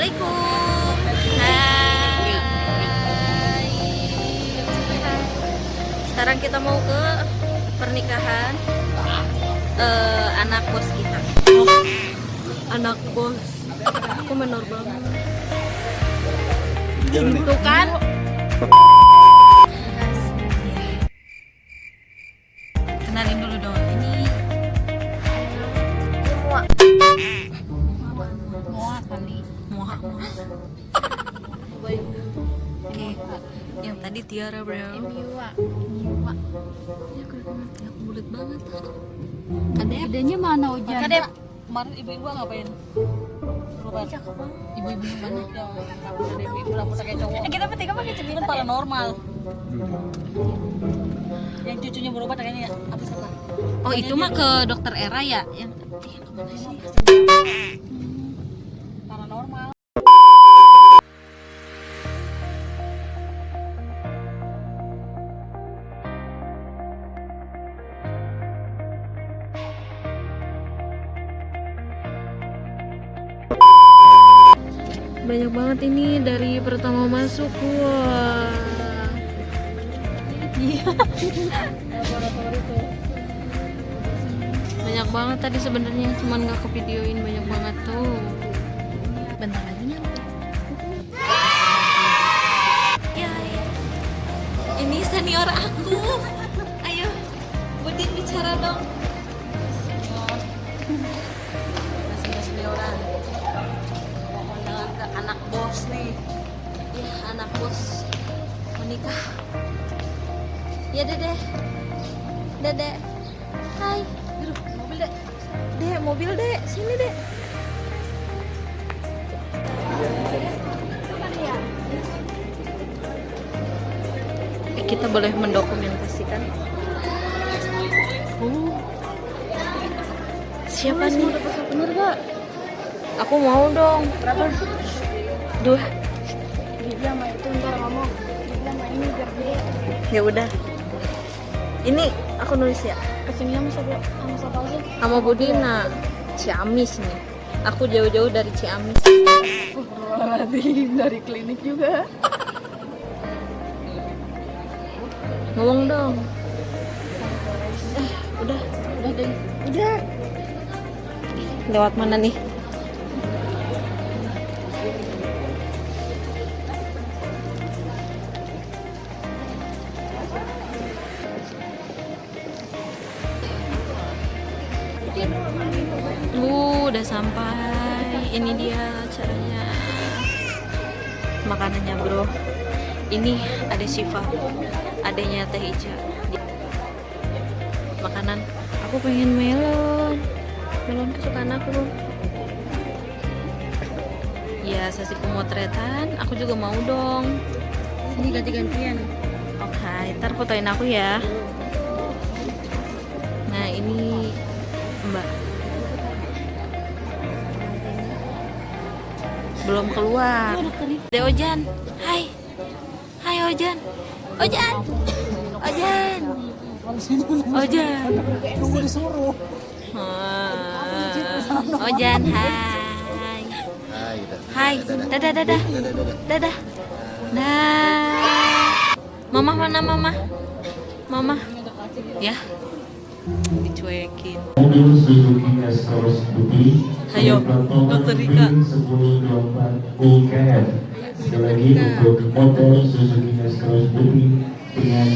Assalamualaikum. Hai. Sekarang kita mau ke pernikahan anak bos kita. Anak bos. Aku menor banget. Itu kan. Kenalin dulu dong. Ini Moa kali. Moa. Oke. Yang tadi Tiara, bro. Miwa. Ya bulat banget. Adanya mana Ojan? Kadep. Kemarin ibu-ibu ngapain? Berobat. Ibu-ibu mana? Yang ibu-ibu rambut kayak cowok. Kita bertiga pakai cermin kan paranormal. Yang cucunya berobat kayaknya apa salah? Oh, itu mah ke dokter Era ya? Yang kemana sih? Paranormal. Banyak banget ini dari pertama masuk. Wah. Iya. Banyak banget tadi sebenarnya, cuman nggak ke videoin, banyak banget tuh. Bentar lagi nyampe. Ya, ini senior aku. Ayo, Budin bicara dong. Masih senioran. Ke anak bos nih. Ya, anak bos menikah. Ya, Dede. Dede. Hai. Aduh, mobil, Dek. Dek, mobil, Dek. Sini, Dek. Kita boleh mendokumentasikan. Siapa nih? Mau dapat souvenir gak? Aku mau dong. Berapa? 2. Dia sama itu ntar ngomong. Dia sama ini biar gede. Ya udah. Ini aku nulis ya. Kesini sama siapa aja? Sama Budina. Ciamis nih. Aku jauh-jauh dari Ciamis. Dari klinik juga. Ngomong dong. Udah Udah. Udah. Lewat mana nih? Udah sampai. Ini dia acaranya. Makanannya, bro. Ini ada Syifa, adanya Teh Ica. Makanan. Aku pengen melon. Melon kesukaan aku. Ya, sesi pemotretan. Aku juga mau dong. Ini ganti-gantian. Oke, ntar fotoin aku ya. Nah, ini Mbak. Belum keluar. De Ojan. Hai. Hai Ojan. Ojan. Ojan. Ojan. Tunggu disuruh. Ojan, hai. Hai. Dadah, dadah. Dadah. Dah. Mama mana mama? Mama. Ya. Dicuekin. Mobil Suzuki S-Cross putih. Ayo, Dokter Rika. 1024 UKF. Sekali lagi untuk motor Suzuki S-Cross putih dengan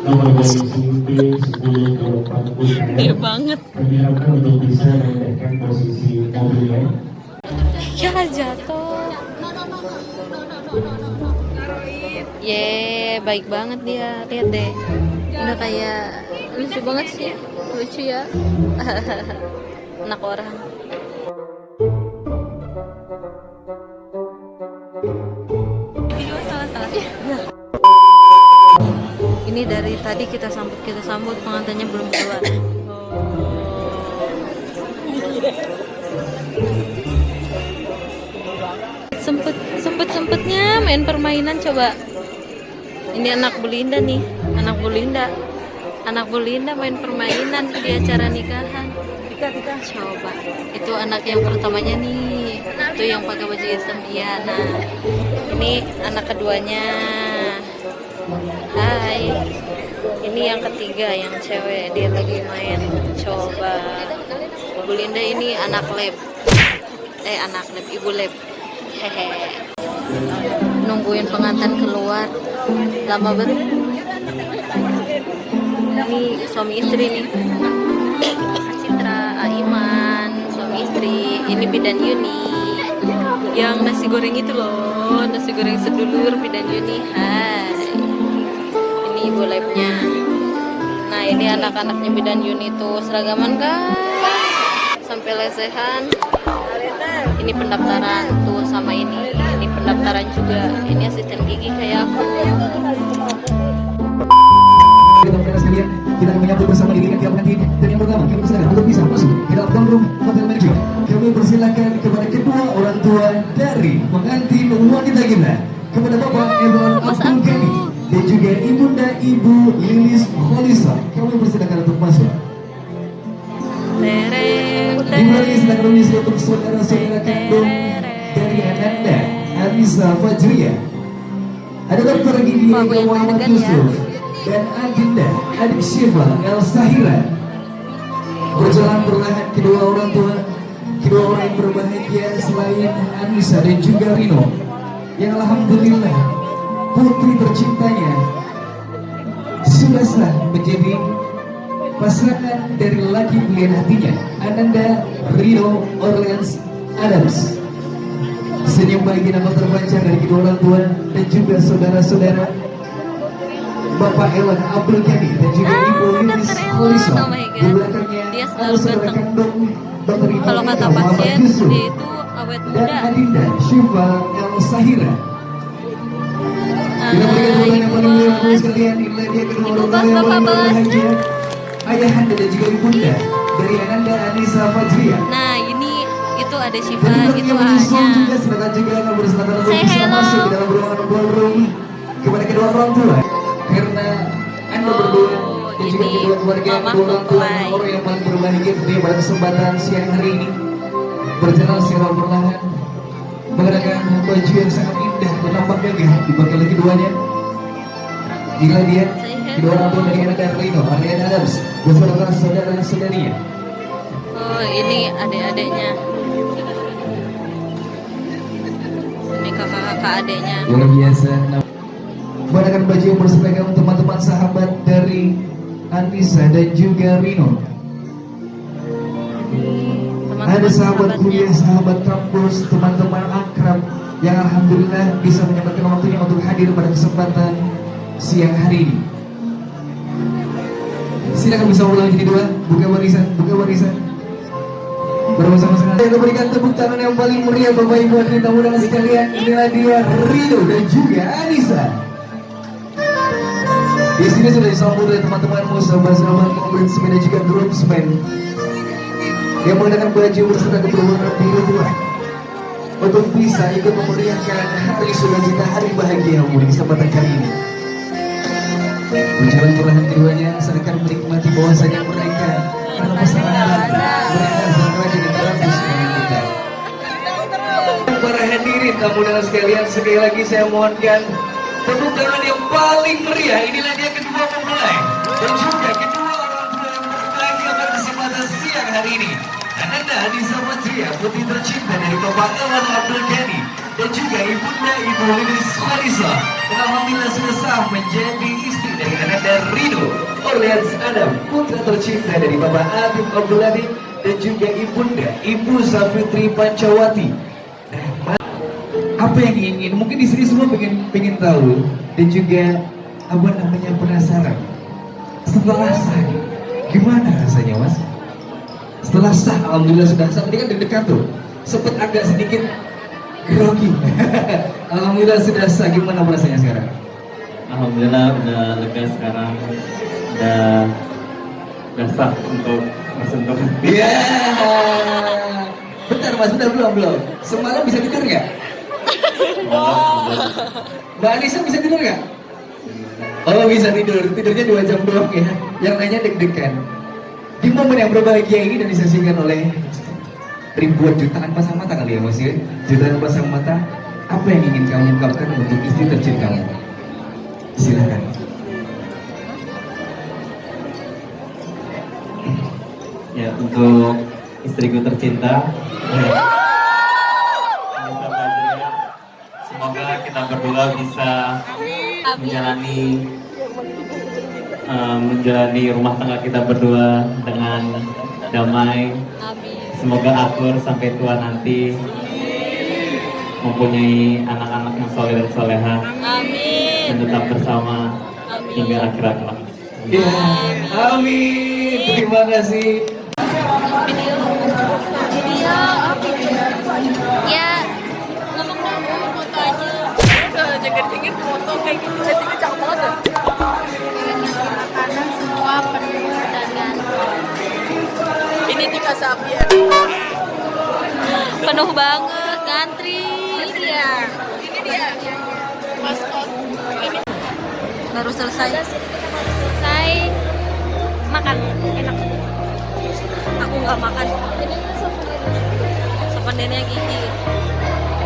nomor polisi P1024 UKF. Gede banget. Kami harapkan untuk bisa mendekatkan posisi mobilnya. Ya jatuh. Ye, baik banget dia. Lihat deh. Udah kayak lucu banget sih. Lucu ya. Anak orang. Video salah-salah. Ini dari tadi kita sambut pengantinnya belum keluar. Sempetnya main permainan coba. Ini anak Belinda nih, anak Belinda main permainan di acara nikahan. Tika coba. Itu anak yang pertamanya nih. itu yang pakai baju hitam. Iya, nah ini anak keduanya. Hai, ini yang ketiga yang cewek, dia lagi main coba. Bu Linda ini anak lab, ibu lab. Hehe. Nungguin pengantin keluar lama banget. Ini suami istri nih, Citra, Aiman, suami istri. Ini bidan Yuni yang nasi goreng itu loh, nasi goreng sedulur bidan Yuni. Hai, ini ibu labnya. Nah ini anak-anaknya bidan Yuni tuh seragaman kan, sampai lesehan. Ini pendaftaran tuh sama ini pendaftaran juga. Ini asisten gigi kayak aku. Teman-teman sekalian, kita akan menyambut bersama diri tiap pengantin. Dan yang pertama, kami persilakan untuk bisa masuk ke dalam dorm room hotel manager. Kami persilakan kepada kedua orang tua dari pengantin wanita kita, kepada Bapak Edward Abdul Ghani dan juga Ibunda Ibu Lilis Kholisa. Kami persilakan untuk masuk. Dimulai silakan mengisi untuk saudara-saudara kandung dari Ananda Anissa Fajriya. Ada Dr. Gigi Muhammad Yusuf dan Agenda adik Syifa El Sahira. Berjalan perlahan kedua orang yang berbahagia selain Anissa dan juga Rino, yang alhamdulillah putri tercintanya sudah sah menjadi pasangan dari laki pilihan hatinya, Ananda Rino Orleans Adams. Senyum bahagia nampak terpancar dari kedua orang tua dan juga saudara-saudara Bapak Elon Abdul Ghani dan juga Ibu Lilis Kholisa. Di belakangnya ada saudara kandung Dr. Kalau kata Muhammad pasien Yusuf dia itu awet dan muda. Adinda Syifa El Sahira. Kita berikan tepuk tangan yang paling mulia untuk sekalian. Inilah dia kedua orang tua yang paling berbahagia, ayahanda dan juga ibunda dari Ananda Anissa Fajriya. Nah ini itu ada Syifa, Dan itu yang menyusul A-nya. juga silakan juga akan bersilakan untuk Say bisa hello. masuk ke dalam ruangan ballroom kepada kedua orang tua, karena anda berdua dan juga ini kedua keluarga mama kedua orang tua mempelai. orang yang paling berbahagia tentunya pada kesempatan siang hari ini berjalan secara perlahan mengenakan baju yang sangat indah dan nampak gagah di bakal keduanya. Inilah dia kedua orang tua dari anak Rino Aryan Adams beserta saudara-saudarinya. Oh ini adik-adiknya. Ini kakak-kakak adiknya. Luar biasa. Menggunakan baju yang berseragam teman-teman sahabat dari Anissa dan juga Rino. Ada sahabat kuliah, sahabat kampus, teman-teman akrab yang alhamdulillah bisa menyempatkan waktunya untuk hadir pada kesempatan siang hari ini. Silakan bisa ulang jadi dua, buka barisan. Bersama-sama kita berikan tepuk tangan yang paling meriah Bapak Ibu hadirin tamu undangan sekalian. Inilah dia Rino dan juga Anissa. Di sini sudah disambut oleh teman-temanmu, sahabat-sahabat mobil sepeda juga groomsmen yang menggunakan baju berserta berwarna biru tua untuk bisa ikut memeriahkan hari sukacita, hari bahagiamu di kesempatan kali ini. Berjalan perlahan keduanya seakan menikmati bahwasanya mereka adalah pasangan mereka sangat rajin dan ratus dengan kita. Para hadirin tamu undangan sekalian, sekali lagi saya mohonkan tepuk tangan yang paling meriah. Inilah dia kedua mempelai dan juga kedua orang tua yang berbahagia pada kesempatan siang hari ini. Ananda Anissa Fajriya, putri tercinta dari Bapak Elon Abdul Ghani dan juga ibunda Ibu Lilis Kholisa, yang alhamdulillah sudah sah menjadi istri dari Ananda Rino Orleans Adam, putra tercinta dari Bapak Atif Abdul Latif dan juga ibunda Ibu Safitri Pancawati. Apa yang ingin? Mungkin di sini semua pengen tahu dan juga apa namanya penasaran. Setelah sah, gimana rasanya mas? Setelah sah, alhamdulillah sudah sah. Ini kan deg-degan tuh, sempet agak sedikit grogi. Alhamdulillah sudah sah. Gimana rasanya sekarang? Alhamdulillah udah lega sekarang, udah sah untuk bersentuh. Iya. Bentar mas, belum. Semalam bisa tidur nggak? Mbak Anissa bisa tidur nggak? Oh bisa tidur, tidurnya 2 jam doang ya. Yang lainnya deg-degan. Di momen yang berbahagia ini dan disaksikan oleh ribuan jutaan pasang mata kali ya Mas ya. Jutaan pasang mata. Apa yang ingin kamu ungkapkan untuk istri tercintamu? Silakan. Ya, untuk istriku tercinta, Anissa Fajria, semoga kita berdua bisa menjalani rumah tangga kita berdua dengan damai. Amin. Semoga akur sampai tua nanti, mempunyai anak-anak yang soleh dan soleha, Amin. dan tetap bersama hingga akhir kelak. Ya, amin. Terima kasih. Video apa ya, ngomong dong foto aja. Udah jaga-jaga foto kayak gitu, jadi cakep banget ya. Makanan semua penuh dan ganteng. Ini Tika Sabian. Penuh banget, ngantri. Ini dia. Maskot. Ini Baru selesai makan, enak. Aku nggak makan. Souvenirnya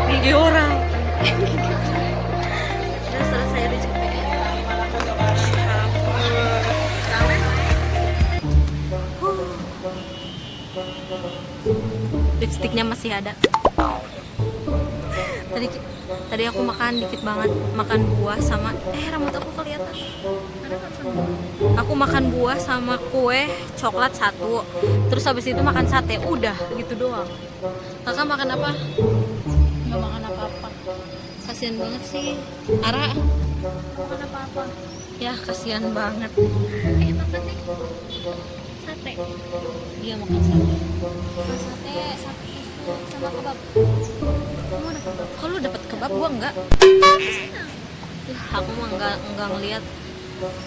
gigi orang. Udah selesai deh cepet. Lipstiknya masih ada. Tadi aku makan dikit banget, makan buah sama rambut aku kelihatan. Aku makan buah sama kue coklat 1. Terus habis itu makan sate, udah gitu doang. Kakak makan apa? nggak makan apa-apa. Kasian banget sih. Ara Makan apa-apa. ya kasian banget. Makan nih. Sate. Dia makan sate. Sate sama kebab. Kamu ada kebab? Kalau dapat kebab gua enggak. Ya, aku mah enggak ngeliat.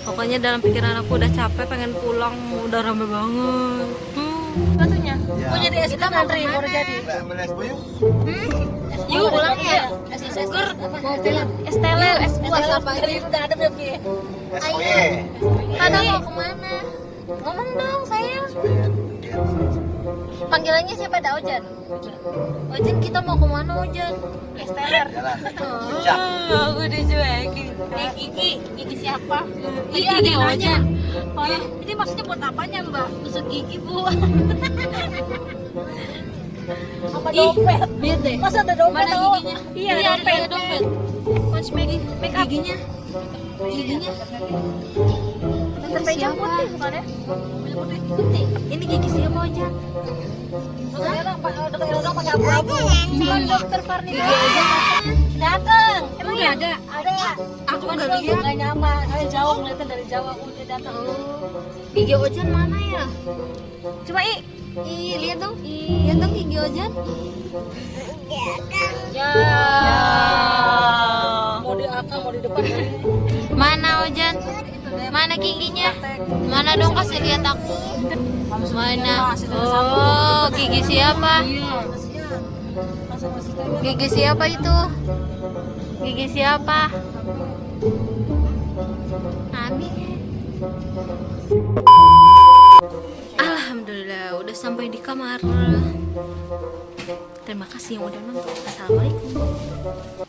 Pokoknya dalam pikiran aku udah capek, pengen pulang, udah rame banget. Batunya. Mau jadi es krim antri, mau jadi. Yuk pulang ya. Es sugar. Mau pulang. Es teler, es buah teler apa ini udah ada Bebi. Pada mau kemana? Ngomong dong sayang. Panggilannya siapa? Ada Ojan. Ojan, kita mau kemana Ojan? Es teler. Aku dicuekin. Gigi siapa? Iya, gigi Ojan. Ini maksudnya buat apanya, Mbak? Tusuk gigi bu. Sama dompet. Lihat deh. Masa ada dompet? Mana tau? giginya? Iya, ada dompet. Coach Maggie, make up. Giginya. Sampai jemput nih, bukan ya? Ini gigi siapa Ojan? Orang pakai abu-abu. Cuma dokter Farni Gigi Ojan. datang. Emang Udah ya? ada. Ada. Aku Cuman nggak gua lihat. nggak nyaman. Saya jauh ngeliatnya dari jauh. Aku udah datang. Gigi Ojan mana ya? Coba Lihat dong. Lihat dong gigi Ojan. Ya. Mau di akang, mau di depan. Mana Ojan? Mana giginya? Mana dong, kasih lihat aku. Mana? Oh, gigi siapa? Gigi siapa itu? Gigi siapa? Amin. Alhamdulillah udah sampai di kamar. Terima kasih yang udah nonton. Assalamualaikum.